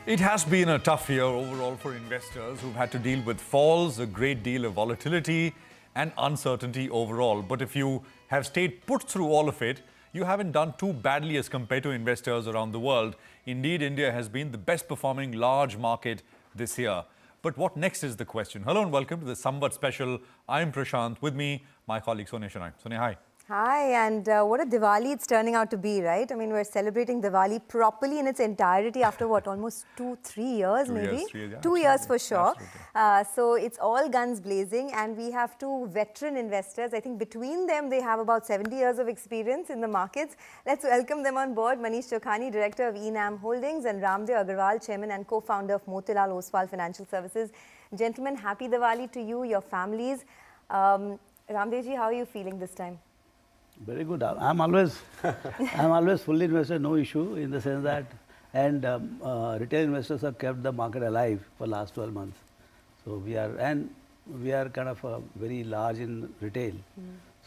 It has been a tough year overall for investors who've had to deal with falls, a great deal of volatility and uncertainty overall. But if you have stayed put through all of it, you haven't done too badly as compared to investors around the world. Indeed, India has been the best performing large market this year. But what next is the question. Hello and welcome to the Samvat special. I'm Prashant. With me, my colleague Sonia Shenoy. Sonia, hi. Hi, and what a Diwali it's turning out to be, right? I mean, we're celebrating Diwali properly in its entirety after what, almost 2-3 years maybe? 3 years, yeah, 2 years for sure. So it's all guns blazing, and we have two veteran investors. I think between them, they have about 70 years of experience in the markets. Let's welcome them on board. Manish Chokhani, Director of Enam Holdings, and Raamdeo Agrawal, Chairman and Co-founder of Motilal Oswal Financial Services. Gentlemen, happy Diwali to you, your families. Raamdeo ji, how are you feeling this time? Very good. I'm always fully invested, no issue in the sense that, and retail investors have kept the market alive for last 12 months. So we are kind of very large in retail.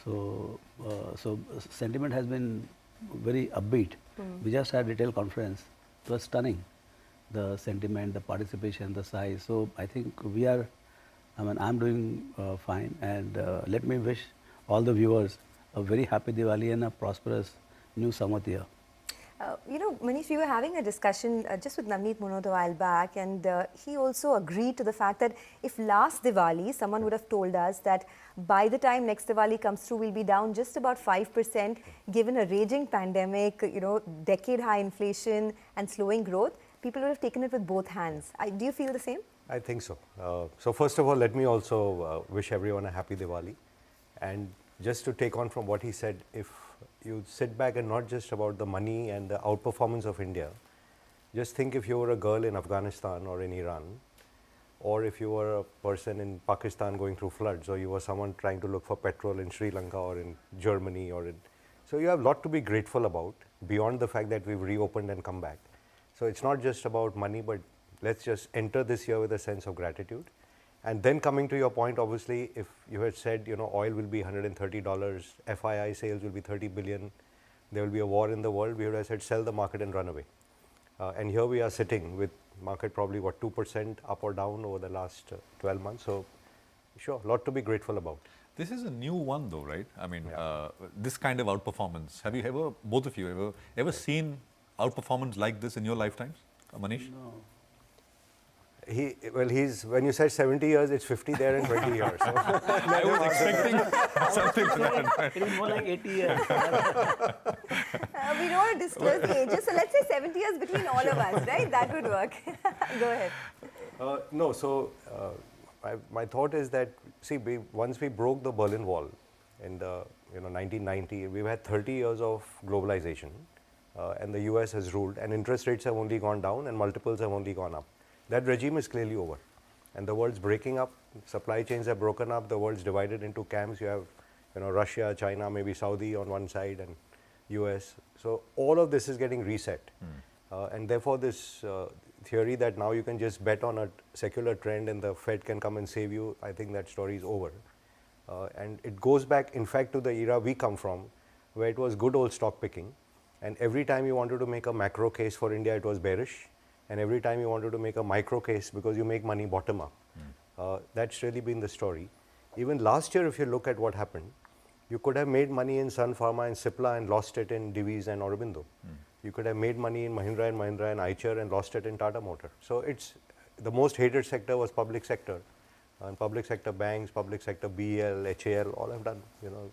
So sentiment has been very upbeat. We just had retail conference. It was stunning. The sentiment, the participation, the size. So I think I'm doing fine, and let me wish all the viewers a very happy Diwali and a prosperous new Samvat year. You know, Manish, we were having a discussion just with Navneet Munot a while back, and he also agreed to the fact that if last Diwali, someone would have told us that by the time next Diwali comes through, we'll be down just about 5%, given a raging pandemic, you know, decade-high inflation and slowing growth, people would have taken it with both hands. Do you feel the same? I think so. So first of all, let me also wish everyone a happy Diwali. And just to take on from what he said, if you sit back and not just about the money and the outperformance of India, just think if you were a girl in Afghanistan or in Iran, or if you were a person in Pakistan going through floods, or you were someone trying to look for petrol in Sri Lanka or in Germany so you have a lot to be grateful about beyond the fact that we've reopened and come back. So it's not just about money, but let's just enter this year with a sense of gratitude. And then coming to your point, obviously, if you had said, you know, oil will be $130, FII sales will be 30 billion, there will be a war in the world, we would have said sell the market and run away. And here we are sitting with market probably, what, 2% up or down over the last 12 months. So, sure, a lot to be grateful about. This is a new one though, right? I mean, this kind of outperformance. Have you ever, both of you, ever seen outperformance like this in your lifetimes, Manish? No. When you said 70 years, it's 50 there and 20 years. So. I was expecting something to that. It is more like 80 years. We don't want to disclose the ages, so let's say 70 years between all of us, right? That would work. Go ahead. No, so my thought is that, see, once we broke the Berlin Wall in the 1990, we've had 30 years of globalization, and the US has ruled, and interest rates have only gone down and multiples have only gone up. That regime is clearly over, and the world's breaking up. Supply chains have broken up. The world's divided into camps. You have, Russia, China, maybe Saudi on one side, and US. So all of this is getting reset, and therefore this theory that now you can just bet on a secular trend and the Fed can come and save you, I think that story is over. And it goes back, in fact, to the era we come from, where it was good old stock picking, and every time you wanted to make a macro case for India, it was bearish. And every time you wanted to make a micro case because you make money bottom up. That's really been the story. Even last year, if you look at what happened, you could have made money in Sun Pharma and Cipla and lost it in Divi's and Aurobindo. You could have made money in Mahindra and Mahindra and Eicher and lost it in Tata Motor. So it's the most hated sector was public sector. And public sector banks, public sector BL, HAL, all have done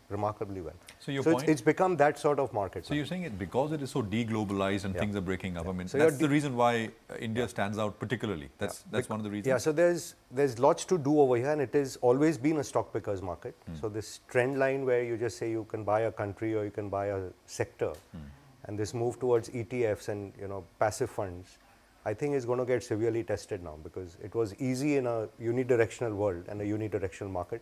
remarkably well. So your point, it's become that sort of market. So you're saying it because it is so deglobalized and things are breaking up. I mean, so that's the reason why India stands out particularly. That's one of the reasons. Yeah. So there's lots to do over here, and it has always been a stock pickers market. So this trend line where you just say you can buy a country or you can buy a sector, and this move towards ETFs and passive funds, I think is going to get severely tested now, because it was easy in a unidirectional world and a unidirectional market,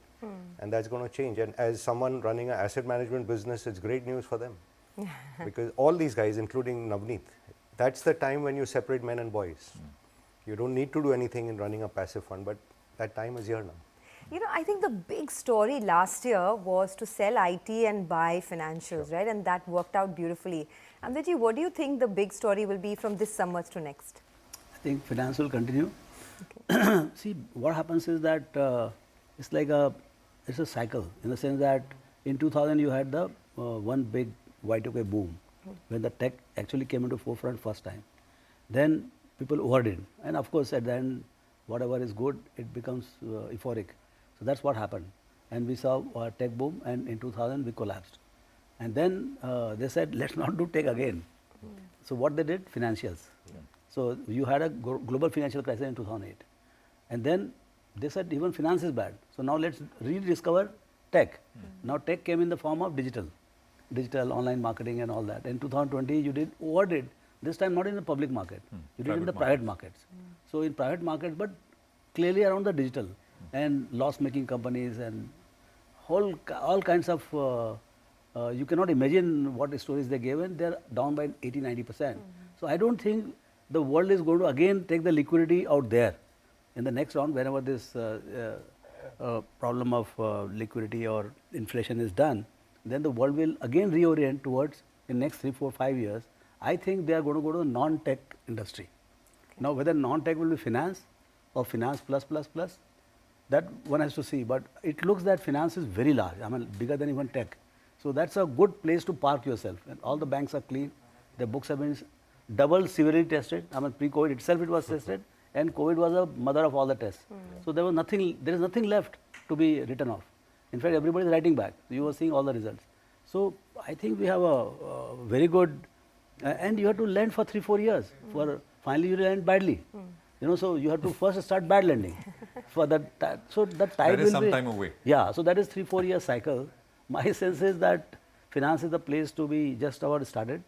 and that's going to change. And as someone running an asset management business, it's great news for them, because all these guys, including Navneet, that's the time when you separate men and boys. You don't need to do anything in running a passive fund, but that time is here now. You know, I think the big story last year was to sell IT and buy financials, right? And that worked out beautifully. Raamdeo ji, what do you think the big story will be from this Samvat to next? think finance will continue. See, what happens is that it's like it's a cycle in the sense that in 2000 you had the one big Y2K boom when the tech actually came into forefront first time. Then people overdid, and of course at the end, whatever is good, it becomes euphoric. So that's what happened, and we saw a tech boom, and in 2000 we collapsed, and then they said let's not do tech again. So what they did, financials. So you had a global financial crisis in 2008, and then they said even finance is bad. So now let's rediscover tech. Now tech came in the form of digital online marketing and all that. In 2020 you overdid. This time not in the public market, you did in the private markets. So in private markets, but clearly around the digital and loss-making companies and all kinds of, you cannot imagine what stories they gave, and they're down by 80-90%. So I don't think the world is going to again take the liquidity out there in the next round whenever this problem of liquidity or inflation is done. Then the world will again reorient towards in next 3, 4, 5 years. I think they are going to go to the non-tech industry. Now, whether non-tech will be finance or finance plus, that one has to see. But it looks that finance is very large, I mean, bigger than even tech. So that's a good place to park yourself. And all the banks are clean. Their books have been double severely tested. I mean, pre-COVID itself it was tested, and COVID was a mother of all the tests. So there is nothing left to be written off. In fact, everybody is writing back. You are seeing all the results. So I think we have a very good. And you have to lend for 3-4 years. For finally you lend badly, you know. So you have to first start bad lending. For that, so that time that is will some be, time away. Yeah, so that is 3-4 year cycle. My sense is that finance is the place to be just about started,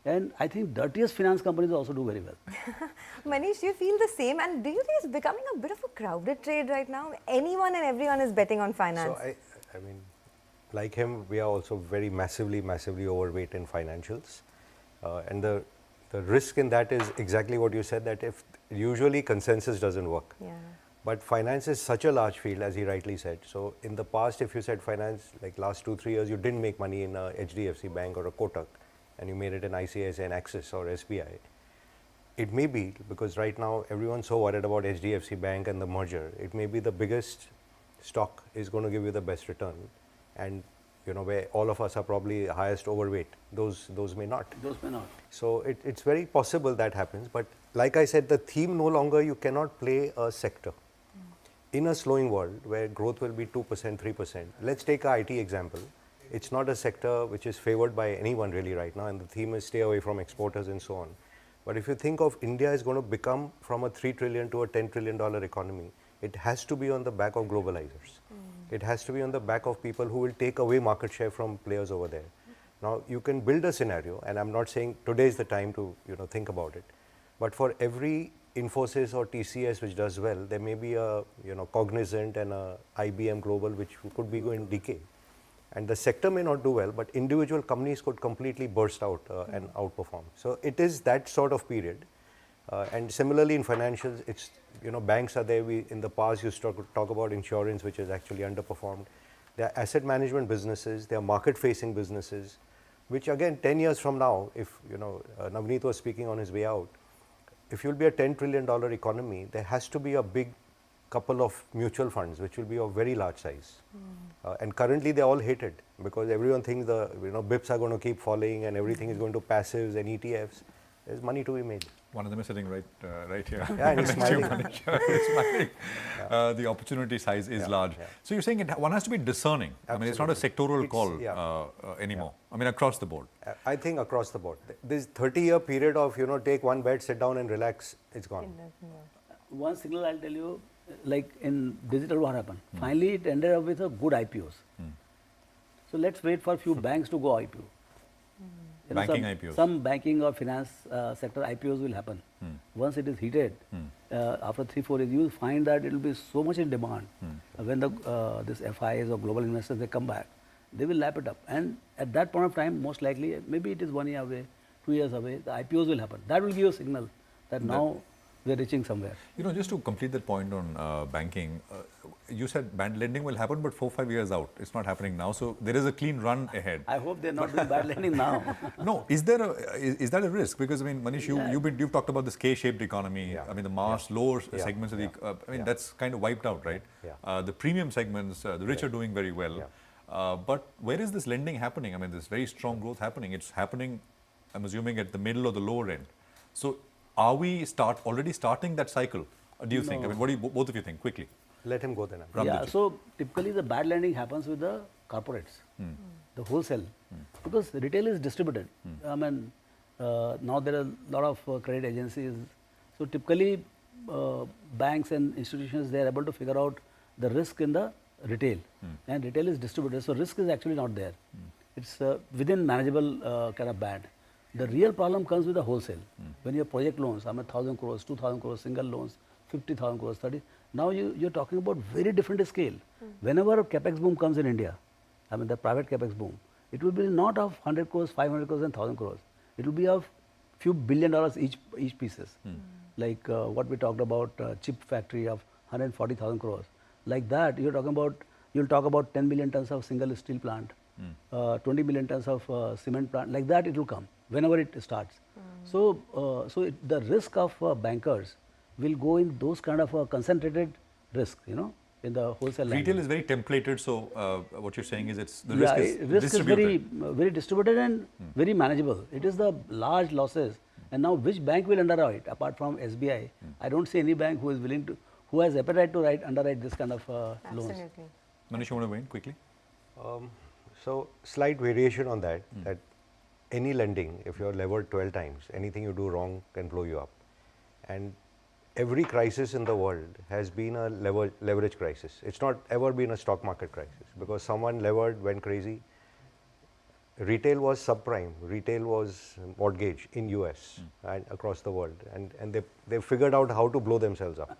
and I think dirtiest finance companies also do very well. Manish, you feel the same, and do you think it's becoming a bit of a crowded trade right now? Anyone and everyone is betting on finance. So I mean, like him, we are also very massively overweight in financials. And the risk in that is exactly what you said, that if usually consensus doesn't work. Yeah. But finance is such a large field, as he rightly said. So in the past, if you said finance, like last 2-3 years, you didn't make money in a HDFC Bank or a Kotak, and you made it in ICICI and Axis or SBI. It may be, because right now everyone's so worried about HDFC Bank and the merger, it may be the biggest stock is going to give you the best return. And you know, where all of us are probably highest overweight, those may not. Those may not. So it's very possible that happens. But like I said, the theme no longer, you cannot play a sector. In a slowing world where growth will be 2%, 3%, let's take a IT example. It's not a sector which is favored by anyone really right now, and the theme is stay away from exporters and so on. But if you think of India is going to become from a $3 trillion to a $10 trillion economy, it has to be on the back of globalizers. It has to be on the back of people who will take away market share from players over there. Now, you can build a scenario, and I'm not saying today is the time to think about it, but for every Infosys or TCS which does well, there may be a Cognizant and a IBM Global which could be going decay. And the sector may not do well, but individual companies could completely burst out and outperform. So it is that sort of period. And similarly in financials, it's banks are there. We in the past used to talk about insurance, which is actually underperformed. There are asset management businesses, there are market facing businesses, which again 10 years from now, if Navneet was speaking on his way out, if you'll be a $10 trillion economy, there has to be a big couple of mutual funds which will be of very large size. And currently they're all hated because everyone thinks the BIPs are going to keep falling and everything is going to passives and ETFs. There's money to be made. One of them is sitting right here. Yeah, and he's smiling. He's smiling. The opportunity size is large. Yeah. So you're saying one has to be discerning. Absolutely. I mean, it's not a sectoral call anymore. I mean, across the board. I think across the board. This 30-year period of, take one bed, sit down and relax, it's gone. One signal I'll tell you, like in digital what happened? Finally, it ended up with a good IPOs. So let's wait for a few banks to go IPO. Banking IPOs. Some banking or finance sector IPOs will happen. Once it is heated, after 3-4 years, you will find that it will be so much in demand. When this FIs or global investors, they come back, they will lap it up. And at that point of time, most likely, maybe it is 1 year away, 2 years away, the IPOs will happen. That will give you a signal that now we are reaching somewhere. You know, just to complete that point on banking, you said bad lending will happen, but 4-5 years out, it's not happening now. So there is a clean run ahead. I hope they're not doing bad lending now. No, is that a risk? Because I mean, Manish, you've talked about this K-shaped economy. I mean, the mass, lower segments of the. I mean, that's kind of wiped out, right? The premium segments, the rich are doing very well. But where is this lending happening? I mean, this very strong growth happening. It's happening, I'm assuming, at the middle or the lower end. So are we already starting that cycle? Do you think? I mean, what do both of you think? Quickly. Let him go then. Yeah, so typically the bad lending happens with the corporates, the wholesale, because retail is distributed. I mean, now there are a lot of credit agencies. So typically banks and institutions, they are able to figure out the risk in the retail, and retail is distributed. So risk is actually not there. It's within manageable kind of band. The real problem comes with the wholesale. When you have project loans, I mean 1,000 crores, 2,000 crores, single loans, 50,000 crores, 30. Now you're talking about very different scale. Whenever a capex boom comes in India, I mean the private capex boom, it will be not of 100 crores, 500 crores and 1,000 crores. It will be of few $1 billion each pieces. Like what we talked about, chip factory of 140,000 crores. Like that, you'll talk about 10 million tons of single steel plant, 20 million tons of cement plant. Like that, it will come whenever it starts. So, the risk of bankers will go in those kind of concentrated risk, you know, in the wholesale lending. Retail is very templated, so what you're saying is the risk is distributed. Very distributed and very manageable. It is the large losses. And now which bank will underwrite apart from SBI? I don't see any bank who is willing to, who has appetite to underwrite this kind of loans. Absolutely. Manish, you want to weigh in quickly? So slight variation on that, that any lending, if you're levered 12 times, anything you do wrong can blow you up. And every crisis in the world has been a leverage crisis. It's not ever been a stock market crisis because someone levered went crazy. Retail was subprime, retail was mortgage in US and across the world, and they figured out how to blow themselves up.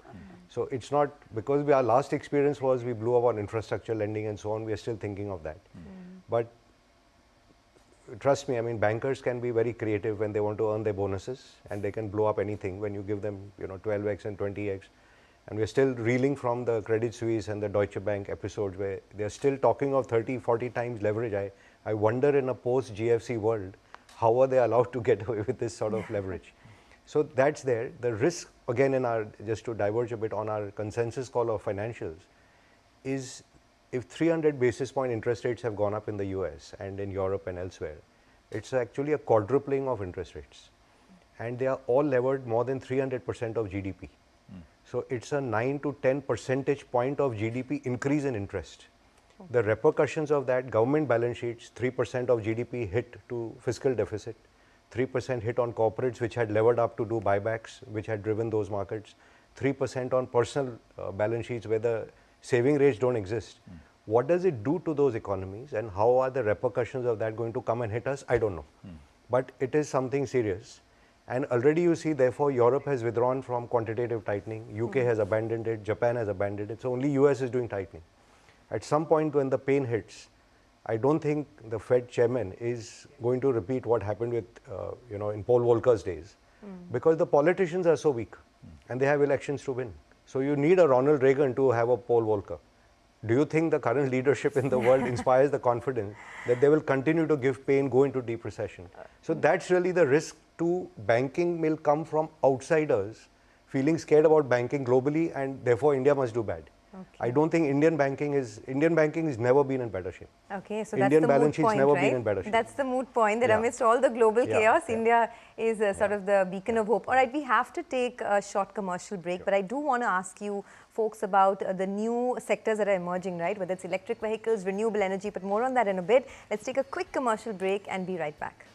So it's not because our last experience was we blew up on infrastructure lending and so on, we are still thinking of that. But trust me, I mean, bankers can be very creative when they want to earn their bonuses, and they can blow up anything when you give them, you know, 12x and 20x. And we're still reeling from the Credit Suisse and the Deutsche Bank episodes where they're still talking of 30, 40 times leverage. I wonder in a post-GFC world, how are they allowed to get away with this sort of leverage? So that's there. The risk, again, just to diverge a bit on our consensus call of financials, is if 300 basis point interest rates have gone up in the US and in Europe and elsewhere, it's actually a quadrupling of interest rates. And they are all levered more than 300% of GDP. So it's a 9 to 10 percentage point of GDP increase in interest. The repercussions of that, government balance sheets, 3% of GDP hit to fiscal deficit, 3% hit on corporates which had levered up to do buybacks, which had driven those markets, 3% on personal balance sheets where the saving rates don't exist. What does it do to those economies, and how are the repercussions of that going to come and hit us? I don't know. But it is something serious. And already you see, therefore, Europe has withdrawn from quantitative tightening, UK has abandoned it, Japan has abandoned it, so only US is doing tightening. At some point when the pain hits, I don't think the Fed chairman is going to repeat what happened with, in Paul Volcker's days, because the politicians are so weak and they have elections to win. So you need a Ronald Reagan to have a Paul Volcker. Do you think the current leadership in the world inspires the confidence that they will continue to give pain, go into deep recession? So that's really the risk to banking will come from outsiders feeling scared about banking globally, and therefore India must do bad. Okay. I don't think Indian banking has never been in better shape. Okay, so Indian that's the balance moot point, never right? been in better shape. That's the moot point, that amidst all the global chaos, India is sort of the beacon of hope. All right, we have to take a short commercial break, but I do want to ask you folks about the new sectors that are emerging, right? Whether it's electric vehicles, renewable energy, but more on that in a bit. Let's take a quick commercial break and be right back.